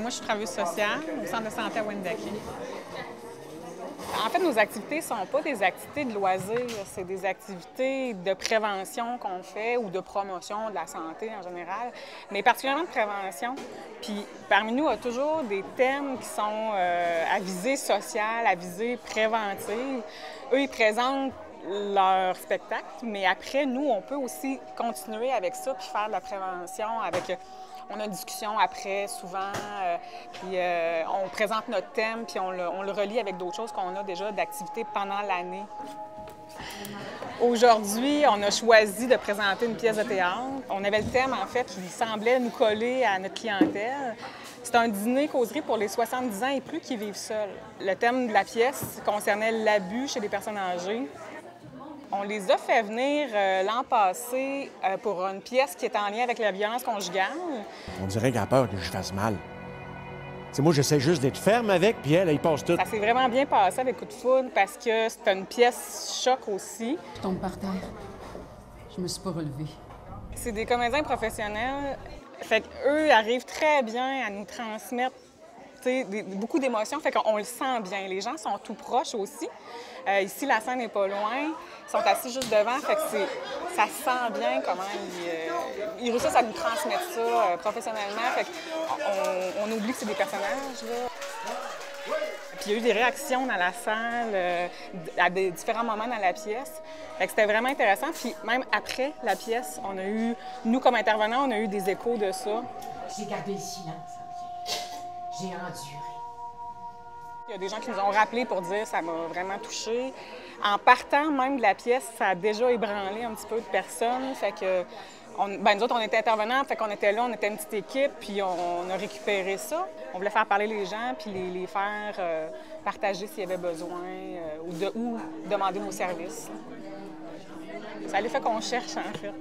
Moi, je suis travailleuse sociale au centre de santé à Wendake. En fait, nos activités ne sont pas des activités de loisirs, c'est des activités de prévention qu'on fait ou de promotion de la santé en général, mais particulièrement de prévention. Puis parmi nous, il y a toujours des thèmes qui sont à visée sociale, à visée préventive. Eux, ils présentent leur spectacle, mais après, nous, on peut aussi continuer avec ça puis faire de la prévention avec... On a une discussion après, souvent, puis on présente notre thème, puis on le relie avec d'autres choses qu'on a déjà d'activités pendant l'année. Aujourd'hui, on a choisi de présenter une pièce de théâtre. On avait le thème, en fait, qui semblait nous coller à notre clientèle. C'est un dîner-causerie pour les 70 ans et plus qui vivent seuls. Le thème de la pièce concernait l'abus chez les personnes âgées. On les a fait venir l'an passé pour une pièce qui est en lien avec la violence conjugale. On dirait qu'elle a peur que je fasse mal. T'sais, moi, j'essaie juste d'être ferme avec, puis elle passe tout. Ça s'est vraiment bien passé avec Coup de foudre parce que c'était une pièce choc aussi. Je tombe par terre. Je me suis pas relevée. C'est des comédiens professionnels. Fait qu'eux arrivent très bien à nous transmettre beaucoup d'émotions, fait qu'on le sent bien. Les gens sont tout proches aussi. Ici, la scène n'est pas loin. Ils sont assis juste devant, fait que ça sent bien comment ils réussissent à nous transmettre ça professionnellement. Fait qu'on oublie que c'est des personnages, là. Puis il y a eu des réactions dans la salle à des différents moments dans la pièce. Fait que c'était vraiment intéressant. Puis même après la pièce, on a eu, nous comme intervenants, on a eu des échos de ça. J'ai gardé le silence. J'ai enduré. Il y a des gens qui nous ont rappelé pour dire que ça m'a vraiment touchée. En partant même de la pièce, ça a déjà ébranlé un petit peu de personnes. Fait que nous autres, on était intervenants, fait qu'on était là, on était une petite équipe, puis on a récupéré ça. On voulait faire parler les gens, puis les faire partager s'il y avait besoin ou demander nos services. Ça a l'effet qu'on cherche, en fait.